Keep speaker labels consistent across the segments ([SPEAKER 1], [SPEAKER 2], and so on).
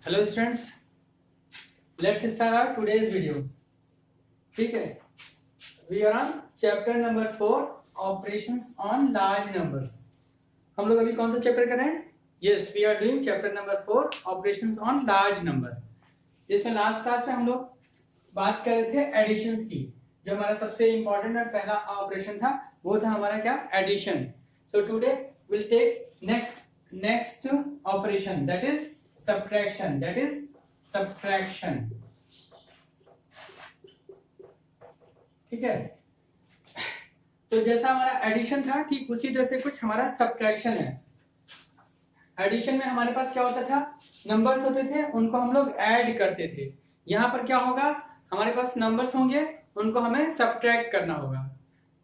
[SPEAKER 1] Hello students, let's start our today's video. ठीक है, we are on chapter number 4 operations on large numbers. हम लोग अभी कौन सा चैप्टर कर रहे हैं? Yes, we are doing chapter number 4 operations on large number. जिसमें लास्ट क्लास में हम लोग बात कर रहे थे एडिशंस की। जो हमारा सबसे इंपॉर्टेंट और पहला ऑपरेशन था वो था हमारा क्या? Addition. So today will take next operation, that is subtraction, that is subtraction। ठीक है, तो जैसा हमारा एडिशन था ठीक उसी तरह से कुछ हमारा सब्ट्रैक्शन है। एडिशन में हमारे पास क्या होता था? नंबर्स होते थे, उनको हम लोग ऐड करते थे। यहां पर क्या होगा? हमारे पास नंबर्स होंगे, उनको हमें सब्ट्रैक्ट करना होगा।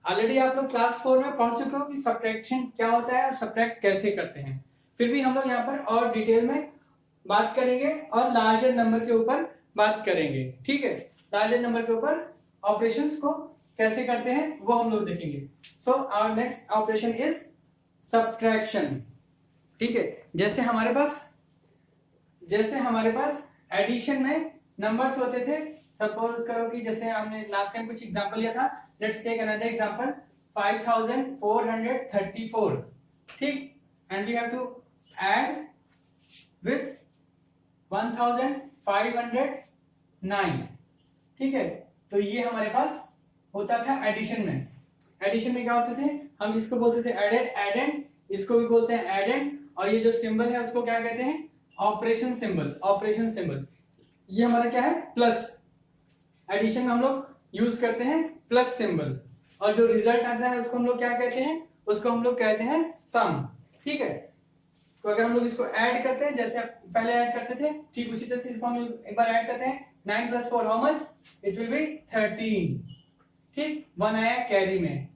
[SPEAKER 1] ऑलरेडी आप लोग क्लास 4 में पढ़ चुके हो कि सब्ट्रैक्शन क्या होता है और सब्ट्रैक्ट कैसे करते हैं। फिर भी हम लोग यहाँ पर और डिटेल में बात करेंगे और लार्जर नंबर के ऊपर बात करेंगे। ठीक है, लार्जर नंबर के ऊपर ऑपरेशंस को कैसे करते हैं वो हम लोग देखेंगे। So our next operation is subtraction. ठीक है, जैसे हमारे पास एडिशन में नंबर्स होते थे। सपोज करो कि जैसे हमने लास्ट टाइम कुछ एग्जांपल लिया था, लेट्स टेक अनदर एग्जांपल 5434। ठीक, and we have to add with 1509। ठीक है, तो ये हमारे पास होता था एडिशन में। एडिशन में क्या होते थे? हम इसको बोलते थे एडेंड, इसको भी बोलते हैं एडेंड, और ये जो सिंबल है उसको क्या कहते हैं? Operation symbol. ये हमारा क्या है? प्लस। एडिशन में हम लोग यूज करते हैं प्लस सिंबल, और जो रिजल्ट आता है उसको हम लोग क्या कहते हैं? उसको हम लोग कहते हैं सम। ठीक है, तो अगर हम लोग इसको ऐड करते हैं जैसे पहले ऐड करते थे, ठीक उसी तरह से इसको हम एक बार ऐड करते हैं। 9 + 4 how much? It will be 13। ठीक, 1 आया कैरी में।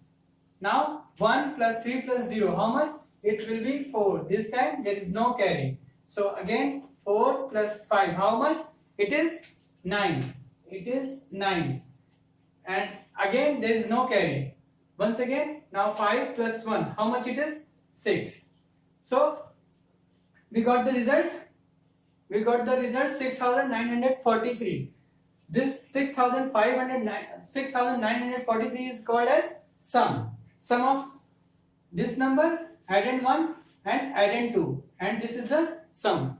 [SPEAKER 1] Now 1 + 3 + 0 how much? It will be 4। This time there is no carry, so again 4 + 5 how much? It is 9। And again there is no carry. Once again, now 5 + 1 how much? It is 6. So we got the result 6943. This 6943 is called as sum of this number addend 1 and addend 2, and this is the sum।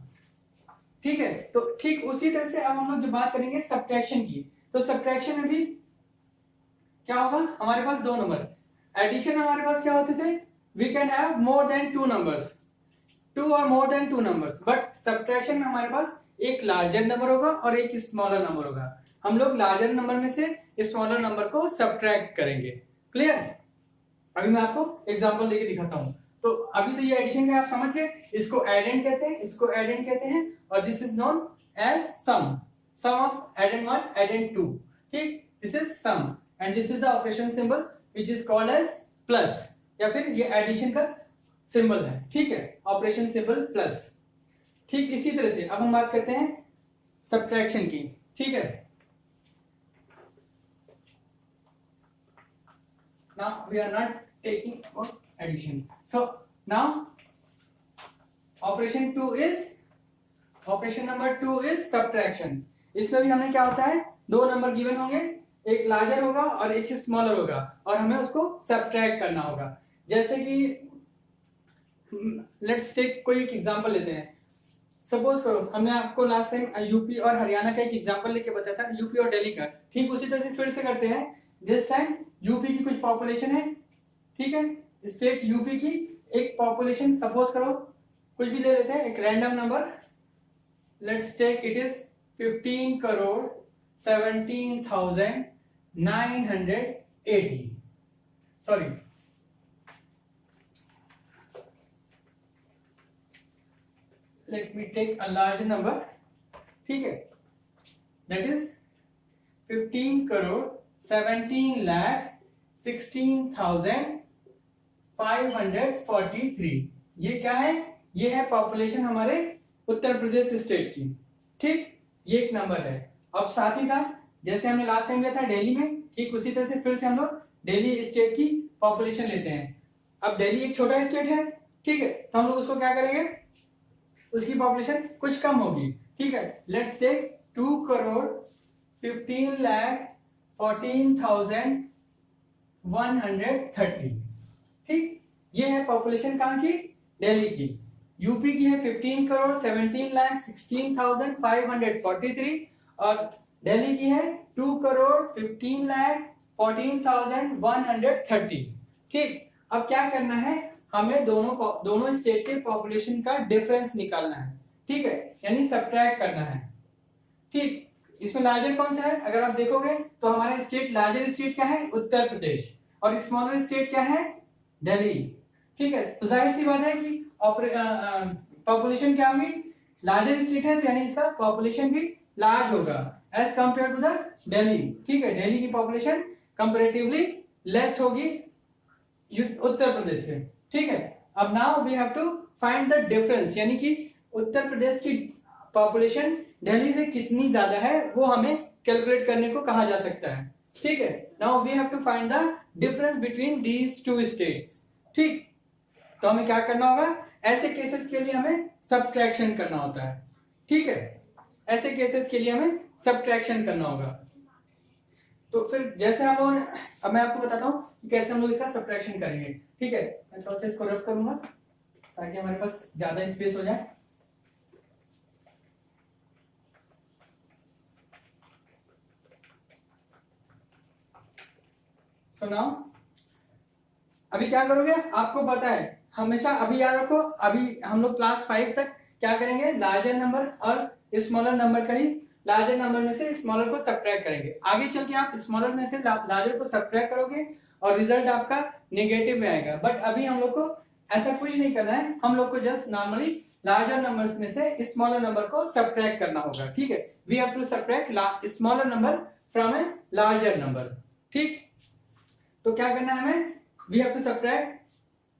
[SPEAKER 1] ठीक है, तो ठीक उसी तरह से अब हम लोग जो बात करेंगे सब्ट्रैक्शन की, तो सब्ट्रैक्शन में भी क्या होगा? हमारे पास दो नंबर। एडिशन में हमारे पास क्या होते थे? We can have more than 2 numbers, 2 और more than 2 numbers. But subtraction में हमारे पास एक लार्जर नंबर होगा और एक स्मॉलर नंबर होगा। हम लोग लार्जर नंबर में से स्मॉलर नंबर को सब्ट्रैक्ट करेंगे। क्लियर? अभी मैं आपको एग्जांपल लेके दिखाता हूं। तो अभी तो ये एडिशन का आप समझ गए, इसको एडेंड कहते हैं, और this is known as sum of addend 1 addend 2। ठीक, this is sum and this is the operation symbol which is called as plus, या फिर ये एडिशन का सिंबल है। ठीक है, ऑपरेशन सिंबल प्लस। ठीक इसी तरह से अब हम बात करते हैं सब्ट्रैक्शन की। ठीक है, now we are not taking about addition, so now operation number 2 is subtraction। इसमें भी हमें क्या होता है? दो नंबर गिवन होंगे, एक लार्जर होगा और एक स्मॉलर होगा, और हमें उसको सब्ट्रैक्ट करना होगा। जैसे कि लेट्स टेक कोई एक एग्जांपल लेते हैं। सपोज करो हमने आपको लास्ट टाइम यूपी और हरियाणा का एक एग्जांपल लेके बताया था, यूपी और दिल्ली का। ठीक उसी तरह से फिर से करते हैं। दिस टाइम यूपी की कुछ पॉपुलेशन है। ठीक है, स्टेट यूपी की एक पॉपुलेशन सपोज करो कुछ भी ले लेते हैं, एक random number. Let's take it is 15,17,980। Sorry, let me take a larger number। ठीक है, that is 15,17,16,543। ये क्या है? ये है पॉपुलेशन हमारे उत्तर प्रदेश स्टेट की। ठीक, ये एक नंबर है। अब साथ ही साथ जैसे हमने लास्ट टाइम लिया था दिल्ली में, ठीक उसी तरह से फिर से हम लोग दिल्ली स्टेट की पॉपुलेशन लेते हैं। अब दिल्ली एक छोटा स्टेट है, ठीक है, तो हम लोग उसको क्या करेंगे? उसकी पॉपुलेशन कुछ कम होगी। ठीक है, लेट्स टेक 2,15,14,130। ठीक, ये है पॉपुलेशन कहाँ की, दिल्ली की। यूपी की है 15,17,16,543 और दिल्ली की है 2,15,14,130। ठीक, अब क्या करना है, हमें दोनों स्टेट के पॉपुलेशन का डिफरेंस निकालना है। ठीक है, यानी सब्ट्रैक्ट करना है। ठीक, इसमें लार्जर कौन सा है, अगर आप देखोगे तो हमारे स्टेट, लार्जर स्टेट क्या है, उत्तर प्रदेश, और स्मॉलर स्टेट क्या है, दिल्ली। ठीक है, तो जाहिर सी बात है कि पॉपुलेशन क्या होगी, लार्जर स्टेट है तो यानी इसका पॉपुलेशन भी लार्ज होगा as compare to the Delhi. ठीक है, दिल्ली की पॉपुलेशन कंपैरेटिवली लेस होगी उत्तर प्रदेश से। ठीक है, अब now we have to find the difference, यानी कि उत्तर प्रदेश की पॉपुलेशन दिल्ली से कितनी ज्यादा है वो हमें कैलकुलेट करने को कहा जा सकता है। ठीक है, now we have to find the difference between these two states. ठीक, तो हमें क्या करना होगा, ऐसे केसेस के लिए हमें सब्ट्रैक्शन करना होता है। ठीक है, ऐसे केसेस के लिए हमें सब्ट्रैक्शन करना होगा। तो फिर जैसे हम लोग, अब मैं आपको बताता हूँ कि कैसे हम लोग इसका सब्ट्रैक्शन करेंगे। ठीक है, मैं थोड़ा सा इसको रब करूंगा ताकि हमारे पास ज्यादा स्पेस हो जाए। सो नाउ अभी क्या करोगे, आपको पता है, हमेशा अभी याद रखो, अभी हम लोग क्लास 5 तक क्या करेंगे, लार्जर नंबर और स्मॉलर नंबर का ही, लार्जर नंबर में से स्मॉलर को सब्ट्रैक्ट करेंगे। आगे चल के आप स्मॉलर में से लार्जर को सब्ट्रैक्ट करोगे और रिजल्ट आपका नेगेटिव में आएगा। बट अभी हम लोग को ऐसा कुछ नहीं करना है, हम लोग को जस्ट नॉर्मली लार्जर नंबर्स में से स्मॉलर नंबर को सब्ट्रैक्ट करना होगा। ठीक है, we have to subtract smaller number from a larger number. ठीक, तो क्या करना है हमें, we have to subtract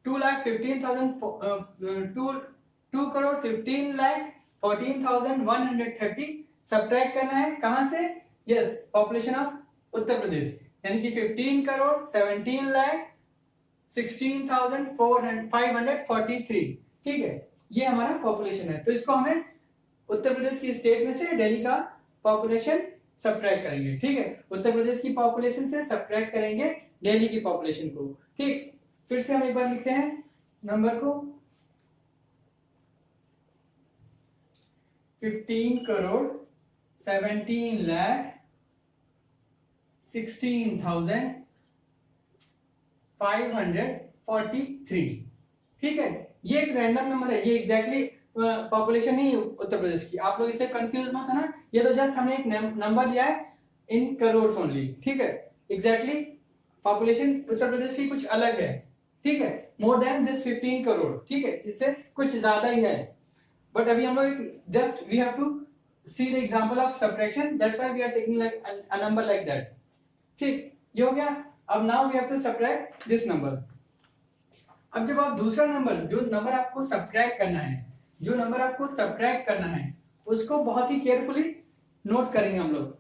[SPEAKER 1] 2,15,14,130 subtract करना है, कहां से, yes, population of Uttar Pradesh, यानी कि 15,17,16,543। ठीक है, ये हमारा पॉपुलेशन है, तो इसको हमें उत्तर प्रदेश की स्टेट में से दिल्ली का पॉपुलेशन सब्ट्रैक्ट करेंगे। ठीक है, उत्तर प्रदेश की पॉपुलेशन से सब्ट्रैक्ट करेंगे दिल्ली की पॉपुलेशन को। ठीक, फिर से हम एक बार लिखते हैं नंबर को, 15,17,16,543। ठीक है, ये एक रैंडम नंबर है, ये एग्जैक्टली पॉपुलेशन नहीं उत्तर प्रदेश की, आप लोग इसे कंफ्यूज मत होना, ये तो जस्ट हमने एक नंबर लिया है इन करोड़ ओनली। ठीक है, एग्जैक्टली पॉपुलेशन उत्तर प्रदेश की कुछ अलग है। ठीक है, मोर देन दिस 15 करोड़। ठीक है, इससे कुछ ज्यादा ही है, बट अभी हम लोग just we have to see the example of subtraction, that's why we are taking a number like that. ठीक, ये हो गया। अब now we have to subtract this number. अब जब आप दूसरा नंबर, जो नंबर आपको सब्ट्रैक्ट करना है, जो नंबर आपको सब्ट्रैक्ट करना है उसको बहुत ही केयरफुली नोट करेंगे हम लोग।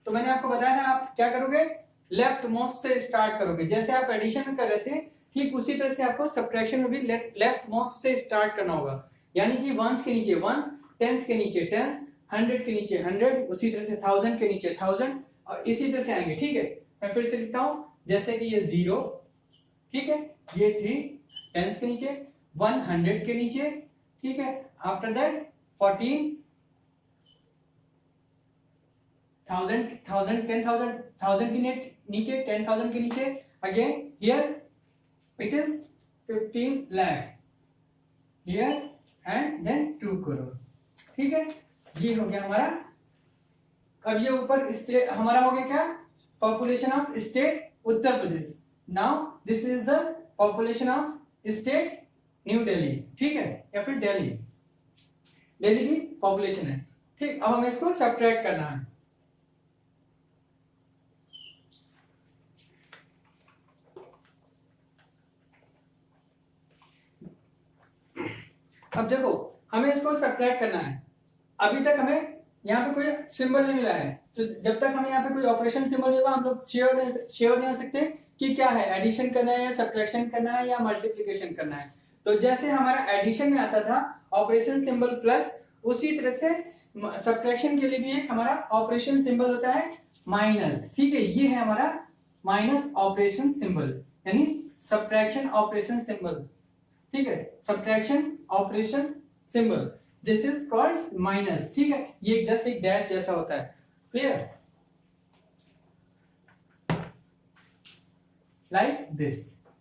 [SPEAKER 1] तो मैंने आपको बताया था, आप क्या करोगे, लेफ्ट मोस्ट से स्टार्ट करोगे, जैसे आप एडिशन में कर रहे थे ठीक उसी तरह से आपको सब्ट्रैक्शन में भी लेफ्ट मोस्ट से स्टार्ट करना होगा। यानी कि वंस के नीचे वंस, टेंस के नीचे टेंस, 100 के नीचे 100, उसी तरह से 1000 के नीचे 1000 और इसी तरह से आएंगे। ठीक है, मैं फिर से लिखता हूं, जैसे कि ये 0, ठीक है, ये 3 टेंस के नीचे, 100 के नीचे, ठीक है, आफ्टर दैट 14 1000 1000 10,000 1000 के नीचे 10,000 के नीचे, again here it is 15 lakh here and then 2 crore. ठीक है, ये हो गया हमारा। अब ये ऊपर स्टेट हमारा हो गया क्या, population of state Uttar Pradesh. Now this is the population of state new Delhi. ठीक है, या फिर दिल्ली, दिल्ली की पॉपुलेशन है। ठीक, अब हमें इसको सब्ट्रैक्ट करना है। अब देखो, हमें इसको सब्ट्रैक्ट करना है। अभी तक हमें यहाँ पे कोई सिंबल नहीं मिला है, तो जब तक हमें यहाँ पे कोई ऑपरेशन सिंबल नहीं होगा हम लोग श्योर नहीं हो सकते कि क्या है, एडिशन करना है या सब्ट्रैक्शन करना है या मल्टीप्लिकेशन करना है। तो जैसे हमारा एडिशन में आता था ऑपरेशन सिंबल प्लस उसी तरह से सब्ट्रैक्शन के लिए भी एक हमारा ऑपरेशन सिंबल होता है माइनस, ठीक है, ये है हमारा माइनस ऑपरेशन सिंबल, यानी सब्ट्रैक्शन ऑपरेशन सिंबल, ठीक है, subtraction operation symbol, this is called minus, ठीक है, ये जस्ट एक डैश जैसा होता है, क्लियर, लाइक दिस,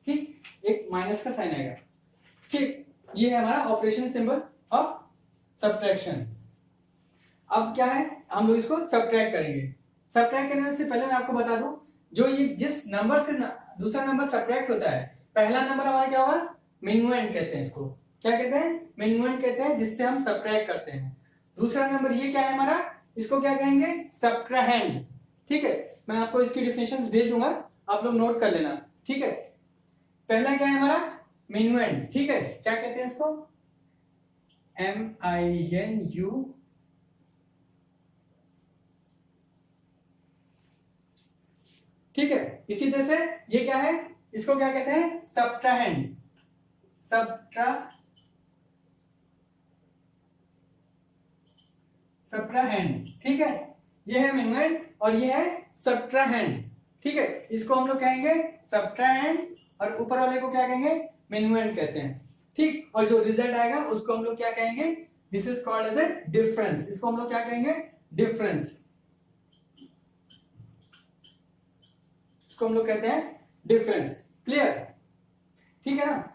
[SPEAKER 1] ठीक, एक माइनस का साइन आएगा, ठीक, ये है हमारा ऑपरेशन सिंबल ऑफ सब्ट्रैक्शन। अब क्या है, हम लोग इसको सब्ट्रैक्ट करेंगे। सब्ट्रैक्ट करने से पहले मैं आपको बता दूं, जो ये जिस नंबर से दूसरा नंबर सब्ट्रैक्ट होता है, पहला नंबर हमारा क्या होगा, मिनुएंड कहते हैं इसको, क्या कहते हैं, मिनुएंड कहते हैं, जिससे हम सब्ट्रैक्ट करते हैं। दूसरा नंबर ये क्या है हमारा, इसको क्या कहेंगे, सब्ट्राहेंड, ठीक है, मैं आपको इसकी डेफिनेशंस भेज दूंगा, आप लोग नोट कर लेना, ठीक है। पहला क्या है हमारा, मिनुएंड, ठीक है, क्या कहते हैं इसको, MINU, ठीक है। इसी तरह से ये क्या है, इसको क्या कहते हैं, सब्ट्राहेंड, सब्ट्राहेंड, ठीक है, ये है मिनुएंड और ये है सब्ट्राहेंड, ठीक है, इसको हम लोग कहेंगे सब्ट्राहेंड और ऊपर वाले को क्या कहेंगे, मिनुएंड कहते हैं, ठीक, और जो रिजल्ट आएगा उसको हम लोग क्या कहेंगे, this is called as a difference, इसको हम लोग क्या कहेंगे, डिफरेंस, इसको हम लोग कहते हैं डिफरेंस, क्लियर, ठीक है ना।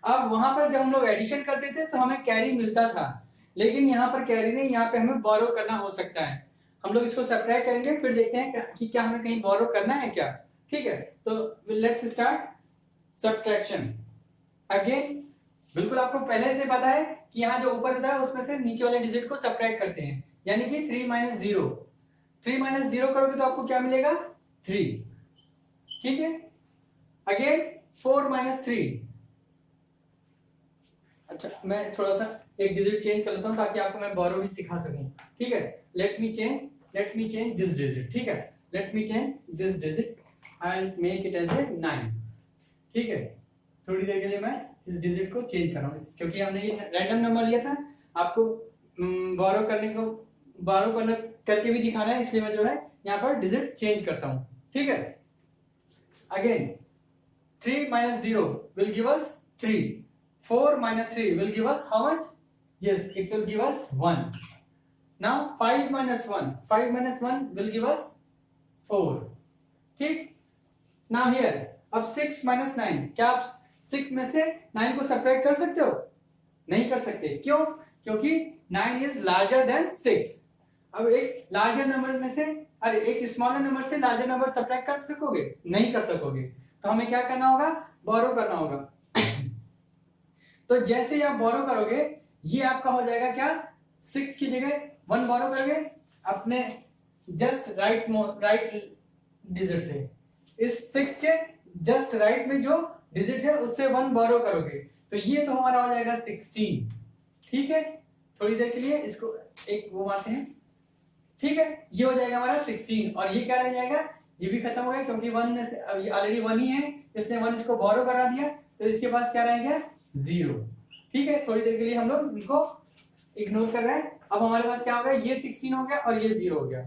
[SPEAKER 1] अब वहां पर जब हम लोग एडिशन करते थे तो हमें कैरी मिलता था, लेकिन यहाँ पर कैरी नहीं, यहाँ पे हमें बोरो करना हो सकता है, हम लोग इसको सब्ट्रैक्ट करेंगे, फिर देखते हैं कि क्या हमें कहीं बोरो करना है क्या, ठीक है, तो लेट्स स्टार्ट सब्ट्रैक्शन अगेन। बिल्कुल आपको पहले से पता है कि यहाँ जो ऊपर होता है उसमें से नीचे वाले डिजिट को सब्ट्रैक्ट करते हैं, यानी कि 3 - 0, 3 - 0 करोगे तो आपको क्या मिलेगा, 3, ठीक है, अगेन 4 - 3, अच्छा मैं थोड़ा सा एक डिजिट चेंज कर लेता हूं ताकि आपको मैं बोरो भी सिखा सकूं, ठीक है, let me change this digit, ठीक है, let me change this digit and make it as a 9, ठीक है, थोड़ी देर के लिए मैं इस डिजिट को चेंज कर रहा हूं, क्योंकि हमने ये रैंडम नंबर लिया था, आपको बोरो करना करके भी दिखाना है, इसलिए मैं जो है यहाँ पर डिजिट चेंज करता हूं, ठीक है, again 3 - 0 will give us 3, 4 - 3 will give us how much, yes it will give us 1, now 5 - 1 will give us 4, ठीक, now here अब 6 - 9, क्या आप 6 में से 9 को सब्ट्रैक्ट कर सकते हो, नहीं कर सकते, क्यों, क्योंकि 9 इज लार्जर देन 6, अब एक लार्जर नंबर में से अरे एक स्मॉलर नंबर से लार्जर नंबर सब्ट्रैक्ट कर सकोगे, नहीं कर सकोगे, तो हमें क्या करना होगा, बोरो करना होगा। तो जैसे ही आप बोरो करोगे, ये आपका हो जाएगा क्या, 6 की जगह 1 बोरो करोगे अपने जस्ट राइट डिजिट से, इस 6 के जस्ट राइट में जो डिजिट है उससे 1 बोरो करोगे, तो ये तो हमारा हो जाएगा 16, ठीक है, थोड़ी देर के लिए इसको एक वो मारते हैं, ठीक है, ये हो जाएगा हमारा 16 और ये क्या रह जाएगा, ये भी खत्म हो गया, क्योंकि 1 में से ये ऑलरेडी 1 ही है, इसने 1 इसको बोरो करा दिया, तो इसके पास क्या रह गया, 0, ठीक है, थोड़ी देर के लिए हम लोग इनको इग्नोर कर रहे हैं। अब हमारे पास क्या हो गया, ये 16 हो गया और ये 0 हो गया,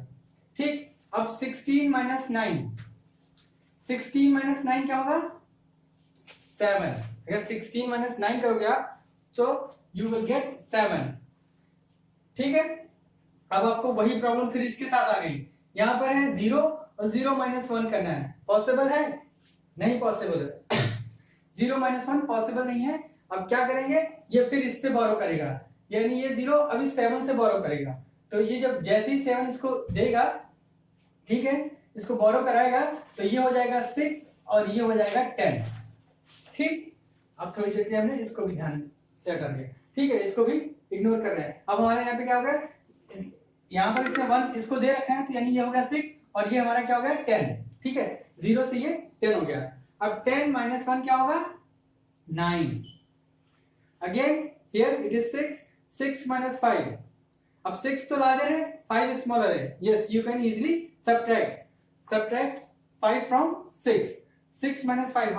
[SPEAKER 1] ठीक, अब 16 - 9, 16 - 9 क्या होगा, 7, अगर 16 - 9 करोगे आप तो यू विल गेट 7, ठीक है। अब आपको वही प्रॉब्लम फिर इसके साथ आ गई, यहाँ पर है 0 और 0 - 1 करना है, पॉसिबल है, नहीं पॉसिबल है, 0 - 1 पॉसिबल नहीं है। अब क्या करेंगे, ये फिर इससे बोरो करेगा, यानी ये 0 अभी 7 से बोरो करेगा, तो ये जब जैसे ही 7 इसको देगा, ठीक है, इसको बोरो कराएगा, तो ये हो जाएगा 6 और ये हो जाएगा 10, ठीक। अब थोड़ी देर के लिए हमने इसको भी ध्यान से हटा दिया, ठीक है, इसको भी इग्नोर कर रहे हैं। अब हमारे यहाँ पे क्या होगा, यहाँ पर इसने 1 इसको दे रखा है, तो यानी ये हो गया 6 और ये हमारा क्या हो गया 10, ठीक है, 0 से ये 10 हो गया। अब 10 - 1 क्या होगा, 9, अगेन हियर इट इज 6 - 5, अब 6 तो लार्जर है, 5 स्मॉलर है, yes you can easily subtract 5 from 6, 6 - 5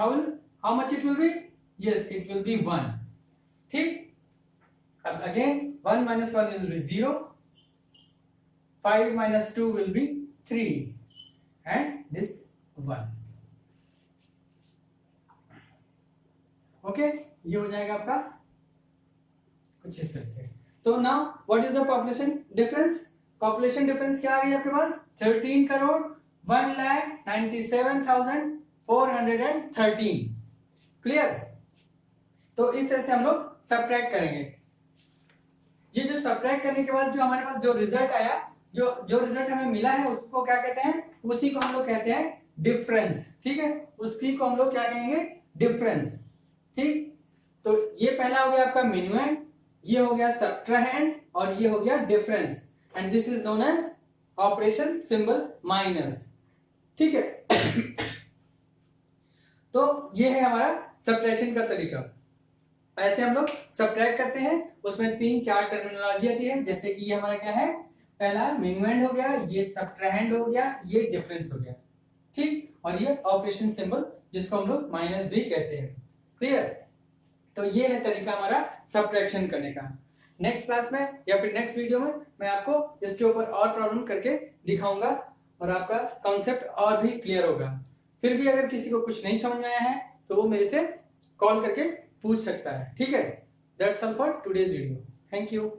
[SPEAKER 1] how much it will be, yes it will be 1, ठीक। अब again 1 minus 1 will be 0, 5 minus 2 will be 3 and this 1. Okay, ये हो जाएगा आपका कुछ इस तरह से। तो now what is the population difference? Population difference क्या आ गई आपके पास? 13 करोड़ 1,97,413। क्लियर? तो इस तरह से हम लोग सब्ट्रैक्ट करेंगे। ये जो सब्ट्रैक्ट करने के बाद जो हमारे पास जो रिजल्ट आया, जो रिजल्ट हमें मिला है उसको क्या कहते हैं? उसी को हम लोग कहते हैं डिफरेंस। ठीक है, उसी को हम लोग क्या कहेंगे? डिफरेंस। ठीक, तो ये पहला हो गया आपका मिन्यूएंड, ये हो गया सब्ट्राहेंड और ये हो गया difference, and this is known as operation symbol minus. ठीक है तो ये है हमारा सब्ट्रैक्शन का तरीका। ऐसे हम लोग सब्ट्रैक्ट करते हैं, उसमें 3-4 टर्मिनोलॉजी आती है, जैसे कि ये हमारा क्या है? पहला मिन्यूएंड हो गया, ये सब्ट्राहेंड हो गया, ये डिफरेंस हो गया। ठीक, और ये ऑपरेशन सिंबल जिसको हम लोग माइनस भी कहते हैं। क्लियर? तो ये है तरीका हमारा सब्ट्रैक्शन करने का। नेक्स्ट क्लास में या फिर नेक्स्ट वीडियो में मैं आपको इसके ऊपर और प्रॉब्लम करके दिखाऊंगा और आपका कॉन्सेप्ट और भी क्लियर होगा। फिर भी अगर किसी को कुछ नहीं समझ में आया है तो वो मेरे से कॉल करके पूछ सकता है। ठीक है, that's all for today's video. Thank you.